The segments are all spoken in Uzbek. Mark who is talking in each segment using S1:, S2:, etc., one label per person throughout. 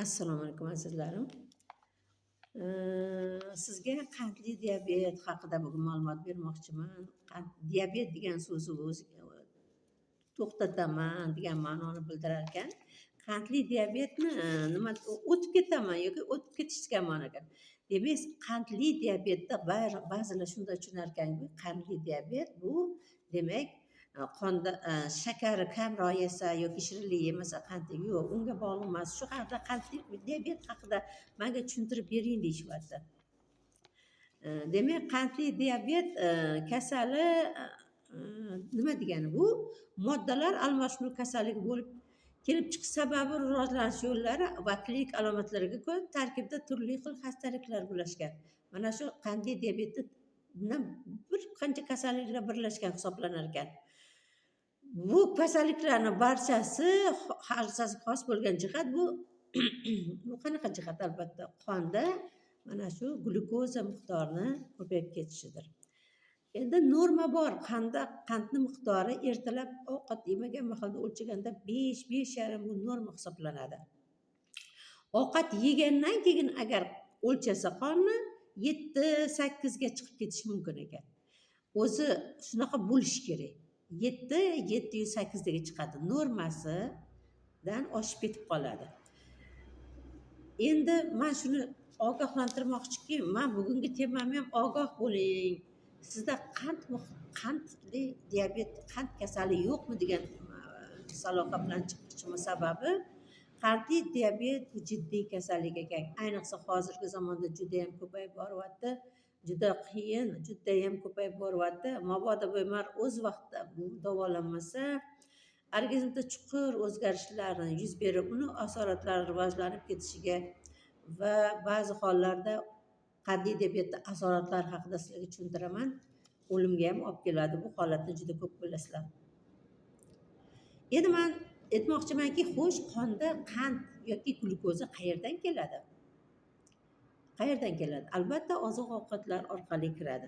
S1: Assalomu alaykum azizlarim. Sizga qandli diabet haqida bugun ma'lumot bermoqchiman. Diabet degan so'zi o'ziga to'xtataman degan ma'noni bildirar ekan. Qandli diabetni nima o'tib ketaman yoki o'tib ketish degan ma'no ekan. Demak, qandli diabetda ba'zilar shunday tushunar ekanki, qandli diabet bu demak qonda shakari kamroq yesa yoki shirinlik yemasa qandli yo'q, unga bog'liq emas. Shu haqida qandli diabet haqida menga tushuntirib bering deyishyapti. Demak, qandli diabet kasali nima degani bu? Moddalar almashinuv kasalligi bo'lib kelib chiqish sababi, rivojlanish yo'llari va klinik alomatlariga ko'ra tarkibda turli xil xastaliklar birlashgan. Mana shu qandli diabetda bir qancha kasalliklar birlashgan hisoblanar ekan. Bu kasalliklarni barchasi xos bo'lgan jihat bu bu qanaqa jihat? Albatta qonda mana shu glyukoza miqdorini ko'payib ketishidir. Endi norma bor. Qandni miqdori ertalab ovqat yemagan mahalda o'lchaganda 5-5,5 bu norma hisoblanadi. Ovqat yegandan keyin agar o'lchasa qonni 7-8 ga chiqib ketishi mumkin ekan. O'zi shunaqa bo'lishi kerak. 7-8 ga chiqadi. Normasidan oshib ketib qoladi. Endi men shuni ogohlantirmoqchiki, men bugungi temam ham ogoh bo'ling. Sizda qandli diabet, qand kasali yo'qmi degan saloqa bilan chiqishim sababi, qandli diabet bu jiddiy kasallik ekan. Ayniqsa hozirgi zamonda juda ham ko'payib boryapti. Juda qiyin, juda ham ko'payib boryapti. Mabodo bemor o'z vaqtida bu davolanmasa, organizmda chuqur o'zgarishlarni yuz berib, uni asoratlari rivojlanib ketishiga va ba'zi hollarda qandli diabetning asoratlari haqida sizlarga tushuntiraman. O'limga ham olib keladi. Bu holatni juda ko'p bilasizlar. Endi men aytmoqchimanki, xo'sh, qonda qand yoki glyukoza qayerdan keladi? Qayerdan keladi? Albatta oziq-ovqatlar orqali kiradi.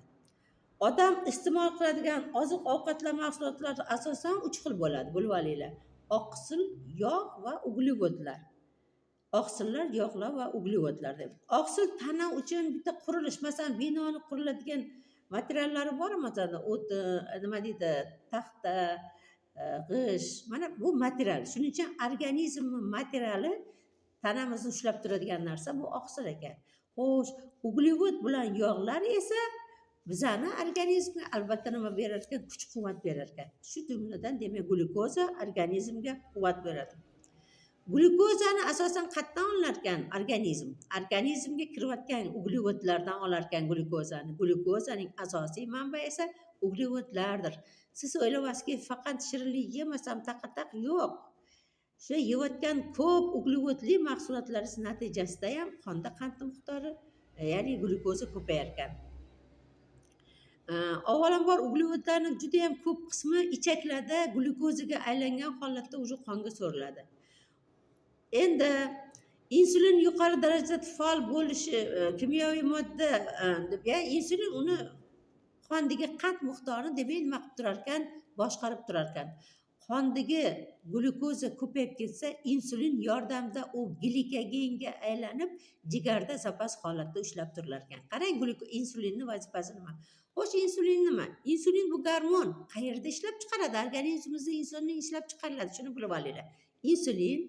S1: Odam iste'mol qiladigan oziq-ovqatlar mahsulotlari asosan 3 xil bo'ladi, bilib olinglar. Oqsil, yog' va uglevodlar. Oqsillar, yog'lar va uglevodlar deb. Oqsil tana uchun bitta qurilish, masalan, binoni quriladigan materiallari bor, masalan, nima deydi, taxta, g'isht. Mana bu material. Shuning uchun organizmning materiali tanamizni ushlab turadigan narsa bu oqsil ekan. Xo'sh, uglevod bilan yog'lar esa bizani organizmga albatta nima berar ekan? Kuch-quvvat berar ekan. Shu jumladan demak glyukoza organizmga quvvat beradi. Glyukozani asosan qayerdan olar ekan organizm? Organizmga kirayotgan uglevodlardan olar ekan glyukozani. Glyukozaning asosiy manbai esa uglevodlardir. Siz o'ylayapsizki, faqat shirinlik yemasam taqataq yo'q. Shu yeyotgan ko'p uglevodli mahsulotlar natijasida ham qonda qand miqdori, ya'ni glyukoza ko'payar ekan. Avvalambor uglevodlarning juda ham ko'p qismi ichaklarda glyukozaga aylangan holatda o'sha qonga so'riladi. Endi insulin yuqori darajada faol bo'lishi kimyoviy modda deb, insulin uni qondagi qand miqdorini demak nima qilib turar ekan? Boshqarib turar ekan. Qondagi glyukoza ko'payib ketsa, insulin yordamida u glikogenga aylanib, jigarda zapas holatda ushlab turilar ekan. Qarang, insulinning vazifasi nima? Xo'sh, insulin nima? Insulin bu gormon. Qayerda ishlab chiqaradi? Organizmimizda insulin ishlab chiqariladi. Shuni bilib olinglar. Insulin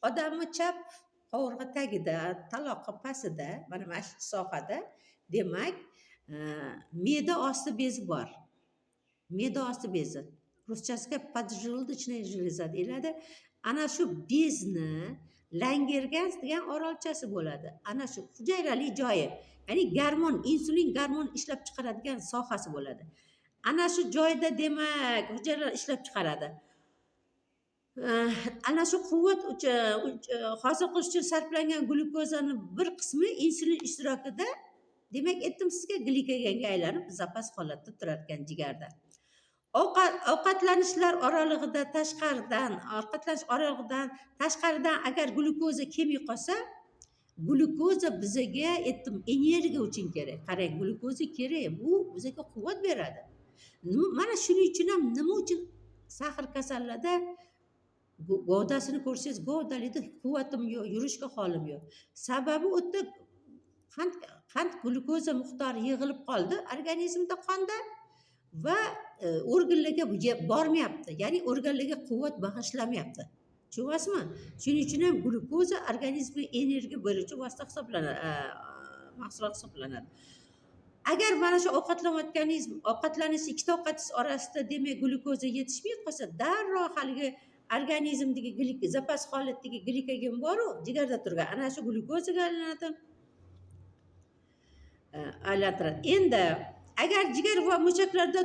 S1: odamning chap qovurg'a tagida, taloqqa pastida, mana shu sohada, demak, me'da osti bezi bor. Me'da osti bezi. Ruschasiga поджелудочная железа deyiladi. Ana shu bezni Langerhans degan orolchasi bo'ladi. Ana shu hujayrali joyi, ya'ni gormon, insulin gormon ishlab chiqaradigan sohasi bo'ladi. Ana shu joyda demak hujayralar ishlab chiqaradi. Ana shu quvvat hosil qilish uchun sarflangan glyukozaning bir qismi insulin ishtirokida, demak, aytdim sizga, glikogenga aylanib zapas holatda turar ekan jigarda. Ovqatlanish tashqaridan agar glyukoza kelmay qolsa, glyukoza bizga aytdim energiya uchun kerak. Qarang, glyukoza kerak, bu bizga quvvat beradi. Mana shuning uchun ham nima uchun sahr kasallarda Gavdasini ko'rsangiz gavdalida quvvatim yo'q, yurishga holim yo'q. Sababi u yerda qand qand glyukoza miqdori yig'ilib qoldi organizmda qonda va organlarga bormayapti. Ya'ni organlarga quvvat bag'ishlamayapti. Tushunyapsizmi? Shuning uchun ham glyukoza organizmga energiya beruvchi vosita hisoblanadi, mahsulot hisoblanadi. Agar mana shu ovqatlanish ikkita ovqatingiz orasida demak glyukoza yetishmay qolsa, darrov haligi organizmdagi zapas holatdagi glikogen boru jigarda turgan ana shu glyukozaga aylantiradi. Endi agar jigar va mushaklarda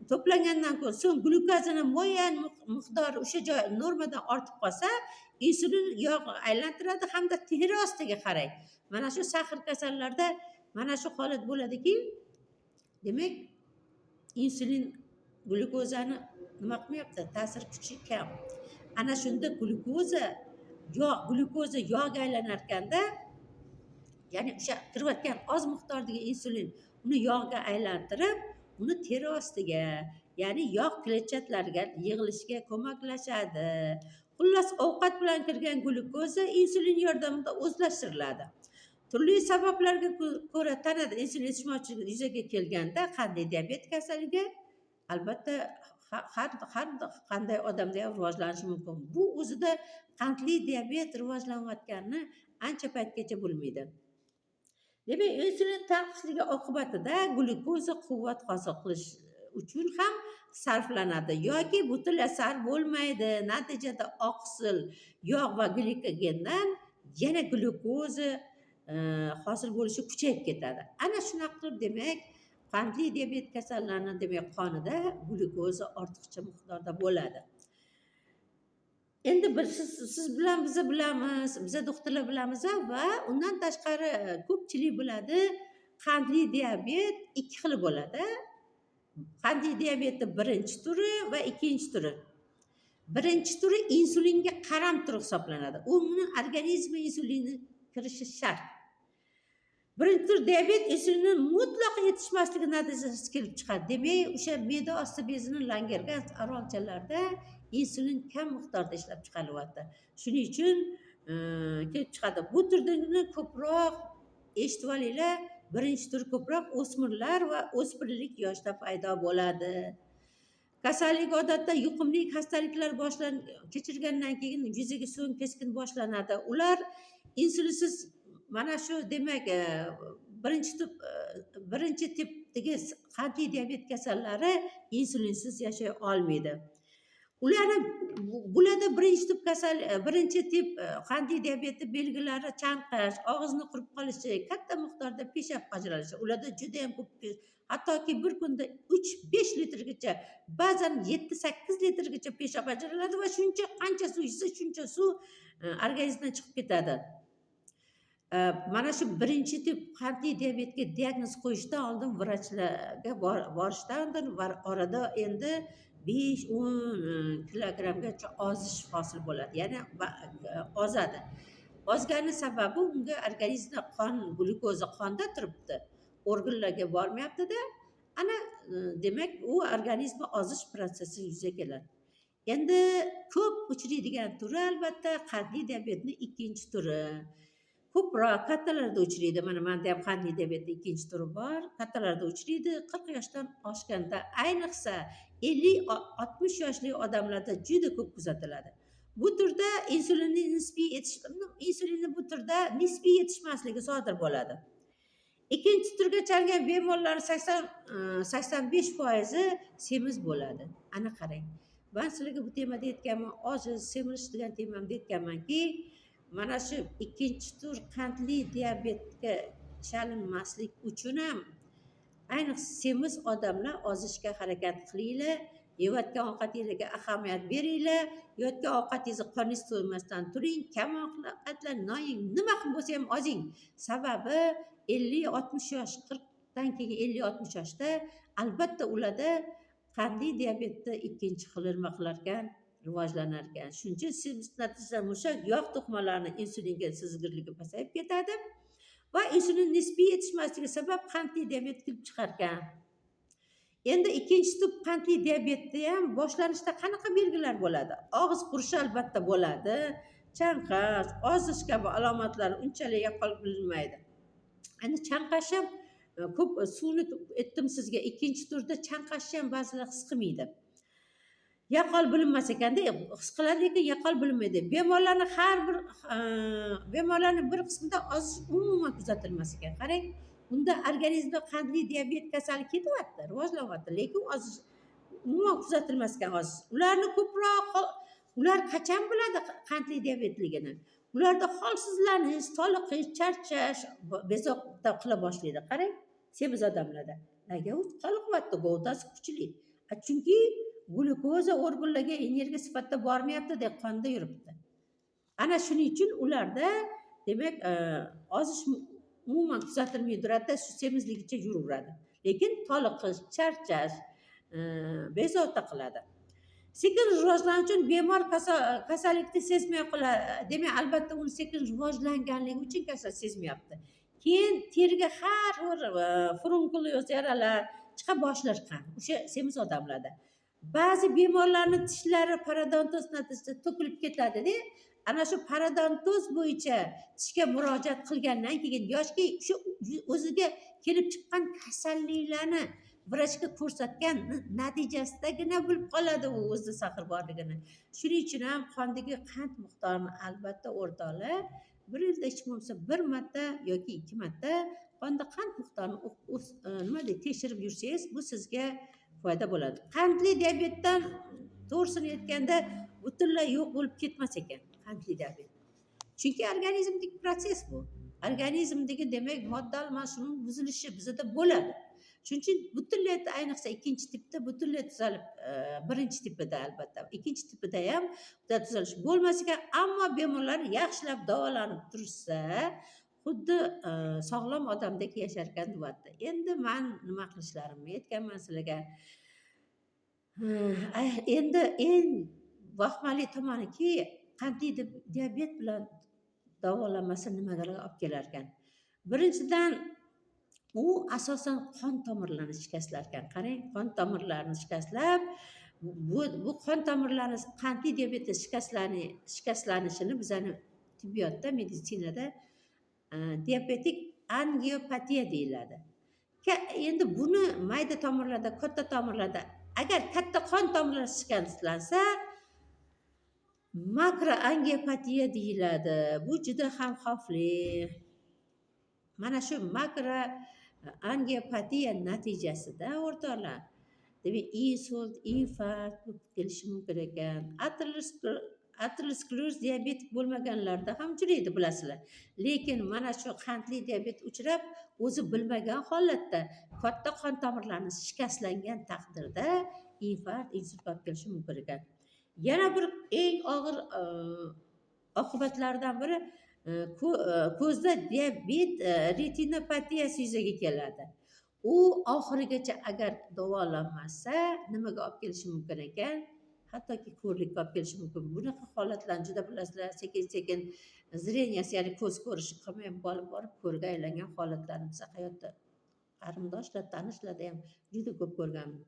S1: to'plangandan so'ng glyukozani muayyan miqdori o'sha joy normadan ortib qolsa, insulin yog' aylantiradi hamda teri ostiga qarang. Mana shu sahr kasallarda mana shu holat bo'ladiki, demak insulin glyukozani nima qilmayapti, ta'sir kuchi kam. Ana shunda glyukoza yog'ga aylanar ekanda, ya'ni o'sha kirayotgan oz miqdordagi insulin uni yog'ga aylantirib, uni teri ostiga, ya'ni yog' kletchatlariga yig'ilishiga ko'maklashadi. Xullas, ovqat bilan kirgan glyukoza insulin yordamida o'zlashtiriladi. Turli sabablarga ko'ra tanada insulin yetishmovchiligi yuzaga kelganda qanday diabet kasalligi albatta har qanday odamda ham rivojlanishi mumkin. Bu o'zida qandli diabet rivojlanayotganini ancha paytgacha bo'lmaydi. Demak, insulin tanqisligi oqibatida glyukoza quvvat hosil qilish uchun ham sarflanadi yoki butunlay sarf bo'lmaydi. Natijada oqsil, yog' va glikogendan yana glyukoza hosil bo'lishi kuchayib ketadi. Ana shunaqa qilib demak, qandli diabet kasallarning demak qonida glyukoza ortiqcha miqdorda bo'ladi. Endi siz bilan biz bilamiz, biz doktorlar bilamiz va undan tashqari ko'pchilik biladi, qandli diabet ikki xil bo'ladi. Qandli diabetning birinchi turi va ikkinchi turi. Birinchi turi insulinga qaram turi hisoblanadi. Uni organizmga insulinni kirishi shart. Birinchi tur diabet insulinning mutlaq yetishmasligi natijasida kelib chiqadi. Demak, o'sha me'da osti bezining langergan arolchalarida insulin kam miqdorda ishlab chiqarilyapti. Shuning uchun kelib chiqadi. Bu turdagi ko'proq eshitib olinglar, birinchi tur ko'proq o'smirlar va o'spirinlik yoshda paydo bo'ladi. Kasallik odatda yuqumli xastaliklar kechirgandan keyin yuzaga so'ng keskin boshlanadi. Ular insulinsiz mana shu demak birinchi tipdagi qandli diabet kasallari insulinsiz yashay olmaydi. Bularda birinchi tip qandli diabeti belgilari chanqash, og'izni qurib qolishi, katta miqdorda peshab ajralishi. Ularda juda ham ko'p, hattoki bir kunda 3-5 litrgacha, ba'zan 7-8 litrgacha peshab ajraladi va qancha suv ichsa shuncha suv organizmdan chiqib ketadi. Mana shu birinchi tip qandli diabetga diagnoz qo'yishdan oldin vrachlarga borishdan oldin orada endi 5-10 kilogrammgacha ozish hosil bo'ladi. Ya'ni ozadi. Ozgani sababi unga organizmda glyukoza qonda turibdi. Organlarga bormayapti-da. Ana demak, u organizmda ozish prosessi yuzaga keladi. Endi ko'p uchraydigan turi albatta qandli diabetning ikkinchi turi. Ko'proq kattalarda uchraydi. Mana menda ham qandli diabetning ikkinchi turi bor. Kattalarda uchraydi. 40 yoshdan oshganda, ayniqsa 50-60 yoshli odamlarda juda ko'p kuzatiladi. Bu turda insulinning nisbiy yetishmasligi sodir bo'ladi. Ikkinchi turga chalgan bemorlarning 85% semiz bo'ladi. Ana qarang. Men sizlarga bu temada aytganman, ojiz, semirish degan temamda aytganmanki, mana shu ikkinchi tur qandli diabetga chalinmaslik uchun ham ayniqsa semiz odamlar ozishga harakat qilinglar. Yeyotgan ovqatingizga ahamiyat beringlar. Yeyotgan ovqatingizni qorningiz to'ymasdan turing. Kam ovqatlar noying, nima qilib bo'lsa ham ozing. Sababi 50-60 yosh, 40dan keyin 50-60 yoshda albatta ularda qandli diabetni ikkinchi xil nima qilar ekan, rivojlanar ekan. Shuning uchun natijada mushak yog' to'qimalarining insulinga sezgirligi pasayib ketadi va insulin nisbiy yetishmasligi sabab qandli diabet kelib chiqar ekan. Endi ikkinchi tip qandli diabetda ham boshlanishda qanaqa belgilar bo'ladi? Og'iz qurishi albatta bo'ladi. Chanqash, ozish kabi alomatlar unchalik yaqqol bilinmaydi. Endi chanqash ham ko'p suvni aytdim sizga, ikkinchi turda chanqashni ham ba'zilar his qilmaydi. Yaqqol bilinmas ekanda, his qiladi lekin yaqqol bilinmaydi. Bemorlarning bir qismida ozish umuman kuzatilmas ekan. Qarang, unda organizmda qandli diabet kasali ketyapti, rivojlanyapti, lekin ozish umuman kuzatilmas ekan ozish. Ular qachon biladi qandli diabetligini? Ularda holsizlanish, toliqish, charchash, bezovta qila boshlaydi. Qarang, semiz odamlarda. Nega? Toliqyapti, g'o'dasi kuchli. Chunki glukoza organlarga energiya sifatida bormayapti, deb qonda yuribdi. Ana shuning uchun ularda demak ozish umuman kuzatilmay turadi, shu semizligicha yuraveradi. Lekin toliqish, charchash, bezovta qiladi. Sekin rivojlanish uchun bemor kasallikni sezmay qoladi. Demak, albatta uni sekin rivojlanganligi uchun kasal sezmayapti. Keyin teriga har bir furunkulyos yaralar chiqa boshlar qan. O'sha semiz odamlarda. Ba'zi bemorlarning tishlari parodontoz natijasida to'kilib ketadi-da. Ana shu parodontoz bo'yicha tishga murojaat qilgandan keyin yoki shu o'ziga kelib chiqqan kasalliklarni vrachga ko'rsatgan natijasidagina bilib qoladi u o'zida sahr borligini. Shuning uchun ham qondagi qand miqdorini albatta o'rtoqlar bir yilda hech bo'lmasa bir marta yoki 2 marta qonda qand miqdorini tekshirib yursangiz, bu sizga foyda bo'ladi. Qandli diabetdan to'g'risini aytganda butunlay yo'q bo'lib ketmas ekan qandli diabet. Chunki organizmdagi proses bu. Organizmdagi demak modda almashinuv buzilishi bizda bo'ladi. Shuning uchun butunlay, ayniqsa ikkinchi tipda butunlay tuzalib, birinchi tipida albatta, ikkinchi tipida ham tuzalish bo'lmas ekan, ammo bemorlar yaxshilab davolanib tursa, xuddi sog'lom odamdek yashar ekan deyapti. Endi men nima qilishlarimni aytganman sizlarga. Endi eng vahmali tomoniki, qandli diabet bilan davolanmasa nimalarga olib kelar ekan? Birinchidan, u asosan qon tomirlarini shikastlar ekan. Qarang, qon tomirlarini shikastlab, bu qon tomirlari qandli diabetda shikastlanishini bizani tibbiyotda, meditsinada diabetik angiopatiya deyiladi. Endi buni mayda tomirlarda, katta tomirlarda, agar katta qon tomirlari shikastlansa, makroangiopatiya deyiladi. Bu juda ham xavfli. Mana shu makroangiopatiya natijasida o'rtoqlar, demak, insult, infarkt kelishi mumkin ekan. Ateroskleroz diabetik bo'lmaganlarda ham uchraydi, bilasizlar. Lekin mana shu qandli diabet uchrab, o'zi bilmagan holatda katta qon tomirlarini shikastlangan taqdirda infarkt, insult olib kelishi mumkin ekan. Yana bir eng og'ir oqibatlardan biri ko'zda diabet retinopatiyasi yuzaga keladi. U oxirigacha agar davolanmasa, nimaga olib kelishi mumkin ekan? Hattoki ko'rlikka olib kelishi mumkin. Bunaqa holatlarni juda bilasizlar, sekin-sekin zreniyasi, ya'ni ko'z ko'rishi qolmay borib ko'rga aylangan holatlarni biz hayotda qarindoshlar, tanishlarda ham juda ko'p ko'rganmiz.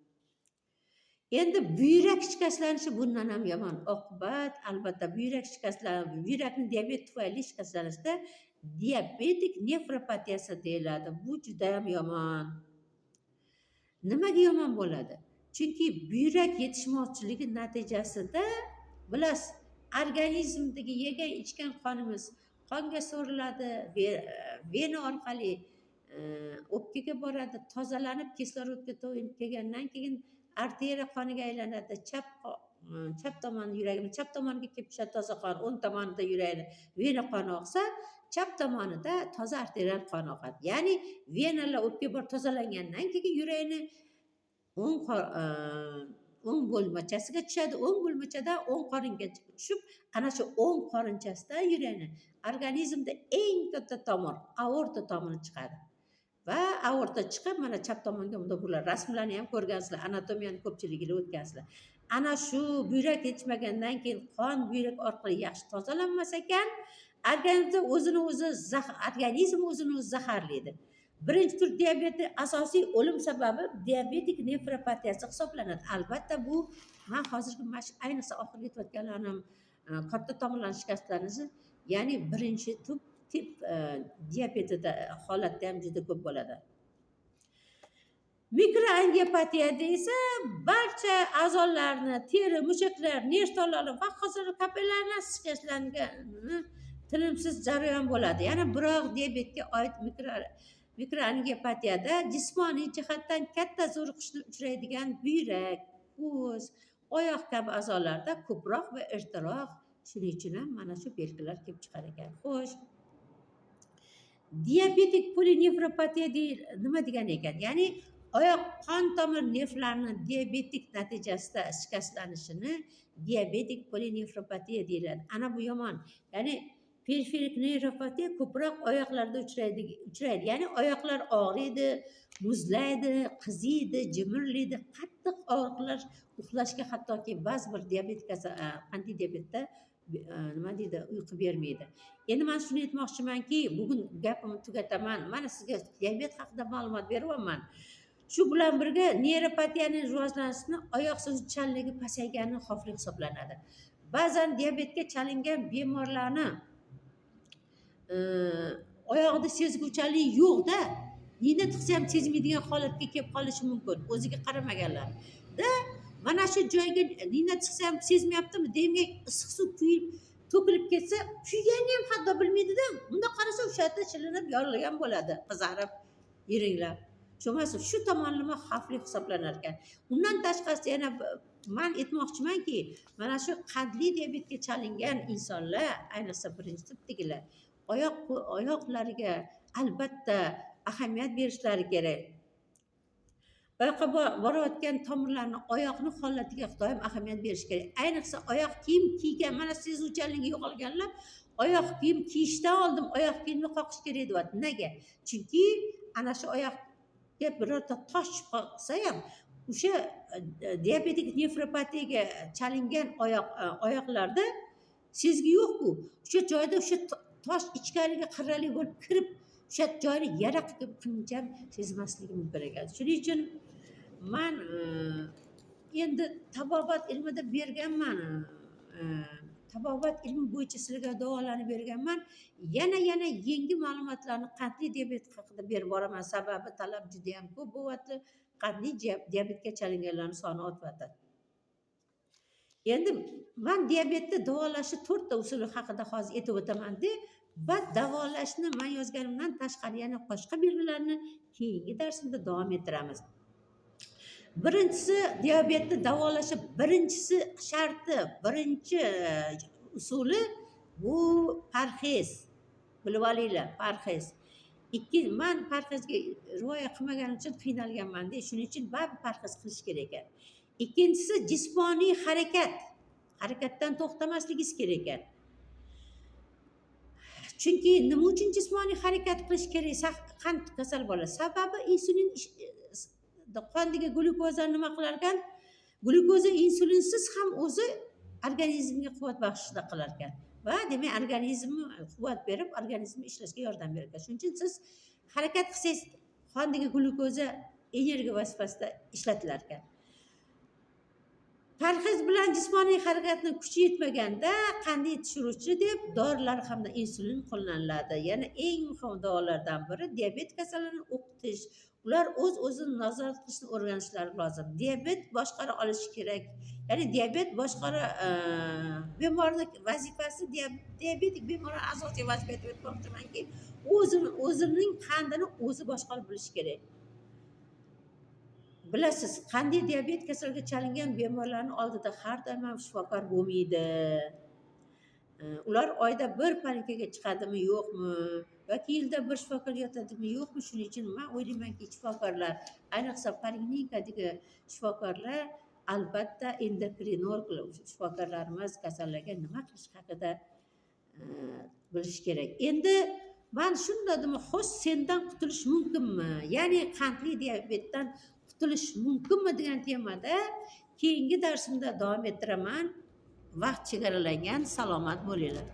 S1: Endi buyrak shikastlanishi bundan ham yomon oqibat. Albatta, buyrak shikastlanishi, buyrakning diabet tufayli shikastlanishda diabetik nefropatiyasi deyiladi. Bu juda ham yomon. Nimaga yomon bo'ladi? Chunki buyrak yetishmovchiligi natijasida bilasiz, organizmdagi yegan ichgan qonimiz qonga so'riladi, vena orqali o'pkaga boradi, tozalanib kislorodga to'yinib kelgandan keyin arteriya qoniga aylanadi. Chap tomon yuragimiz, chap tomoniga kelib tushadi toza qon, o'ng tomonida yuragini vena qoni oqsa, chap tomonida toza arterial qon oqadi. Ya'ni venalar o'pkaga borib tozalangandan keyin yurakni o'ng bo'lmachasiga tushadi, o'ng bo'lmachadan o'ng qoringa tushib, ana shu o'ng qorinchasidan yurakni organizmda eng katta tomir, aorta tomiri chiqadi. Va aorta chiqib, mana chap tomonga bunda bular rasmlarni ham ko'rgansizlar, anatomiyani ko'pchiligini o'tgansizlar. Ana shu buyrak yetishmagandan keyin qon buyrak orqali yaxshi tozalanmas ekan, organizm o'zini o'zi zaharlaydi. Birinchi tur diabeti asosiy o'lim sababi diabetik nefropatiyasi hisoblanadi. Albatta bu men hozirgi ayniqsa oxirgi aytayotganlarim katta tomirlarni shikastlanishi, ya'ni birinchi tip diabetida holatda ham juda ko'p bo'ladi. Mikroangiopatiyada esa barcha a'zolarni, teri, mushaklar, nerv tolalari va hosil kapillarni shikastlangani tinimsiz jarayon bo'ladi. Ya'ni biroq diabetga oid mikroangiopatiyada jismoniy jihatdan katta zo'riqishni uchraydigan buyrak, ko'z, oyoq kabi a'zolarda ko'proq va ertaroq, shuning uchun ham mana shu belgilar kelib chiqar ekan. Xo'sh, diabetik polinefropatiya nima degani ekan? Ya'ni oyoq qon tomir nervlarini diabetik natijasida shikastlanishini diabetik polinefropatiya deyiladi. Ana bu yomon. Ya'ni periferik neyropatiya ko'proq oyoqlarda uchraydi. Ya'ni oyoqlar og'riydi, muzlaydi, qiziydi, jimirlaydi, qattiq og'riqlar, uxlashga hattoki ba'zi bir diabet qandli diabetda nima deydi, uyqu bermaydi. Endi men shuni aytmoqchimanki, bugun gapimni tugataman. Mana sizga diabet haqida ma'lumot beryapman. Shu bilan birga neyropatiyaning rivojlanishini oyoq sezuvchanligi pasaygani xavfli hisoblanadi. Ba'zan diabetga chalingan bemorlarni oyog'ida sezguvchanlik yo'qda, nina tiqsa ham sezmaydigan holatga kelib qolishi mumkin, o'ziga qaramaganlarda. Mana shu joyga nina tiqsa ham sezmayaptimi, demak issiq suv quyib to'kilib ketsa, kuygani ham hatto bilmaydida. Bunda qarasa o'sha yerda shilinib, yorilgan bo'ladi, qizarib, yiringlab. Shu tomonlama xavfli hisoblanar ekan. Undan tashqari yana men aytmoqchimanki, mana shu qandli diabetga chalingan insonlar, ayniqsa birinchi tipdagilar, oyoqlariga albatta ahamiyat berishlari kerak. Oyoqqa borayotgan tomirlarni, oyoqni holatiga doim ahamiyat berish kerak. Ayniqsa oyoq kiyim kiygan, mana sezuvchanligi yo'qolganlar oyoq kiyim kiyishdan oldin oyoq kiyimni qoqish kerak deyapti. Nega? Chunki ana shu oyoqga birorta tosh tushib qolsa ham, o'sha diabetik nefropatiyaga chalingan oyoqlarda sezgi yo'q-ku. O'sha joyda o'sha tosh ichkariga qirrali bo'lib kirib, o'sha joyni yara qilib qilib sezmasligi mumkin ekan. Shuning uchun men endi tabobat ilmida berganman. Tabobat ilmi bo'yicha sizlarga davolarni berganman. Yana yangi ma'lumotlarni qandli diabet haqida berib boraman. Sababi talab juda ham ko'p bo'lyapti. Qandli diabetga chalinganlarning soni ortyapti. Endi men diabetni davolashni 4 ta usuli haqida hozir aytib o'taman-da, va davolashni men yozganimdan tashqari yana boshqa belgilarni keyingi darsimda davom ettiramiz. Birinchisi, diabetni davolashi birinchisi sharti, birinchi usuli bu parhez. Bilib olinglar, parhez. Men parhezga rioya qilmaganim uchun qiynalganman-da, shuning uchun baribir parhez qilish kerak ekan. Ikkinchisi jismoniy harakat. Harakatdan to'xtamasligingiz kerak ekan. Chunki nima uchun jismoniy harakat qilish kerak? Qand kasal bo'ladi. Sababi insulin qondagi glyukozani nima qilar ekan? Glyukoza insulinsiz ham o'zi organizmga quvvat bag'ishlab qilar ekan. Va demak organizmni quvvat berib, organizmni ishlashga yordam berar ekan. Shuning uchun siz harakat qilsangiz, qondagi glyukoza energiya vositasida ishlatilar ekan. Parhez bilan jismoniy harakatning kuchi yetmaganda qandli tushiruvchi deb dorilar hamda insulin qo'llaniladi. Yana eng muhim dorilardan biri diabet kasalini o'qitish. Ular o'z-o'zini nazorat qilishni o'rganishlari lozim. Diabet boshqara olishi kerak. Ya'ni diabet boshqara bemorning vazifasi, diabetik bemorning asosiy vazifasi deb aytmoqchimanki, o'zining qandini o'zi boshqarib bilish kerak. Bilasiz, qandli diabet kasaliga chalingan bemorlarning oldida har doim ham shifokor bo'lmaydi. Ular oyda bir poliklinikaga chiqadimi, yo'qmi, yoki yilda bir shifokor yotadimi, yo'qmi? Shuning uchun men o'ylaymanki, shifokorlar, ayniqsa poliklinikadagi shifokorlar albatta endokrinolog shifokorlarimiz kasallarga nima qilish haqida bilish kerak. Endi men shunday dedim, xo'sh, sendan qutulish mumkinmi? Ya'ni qandli diabetdan qutulish mumkinmi degan temada keyingi darsimda davom ettiraman. Vaqt chegaralangan. Salomat bo'linglar.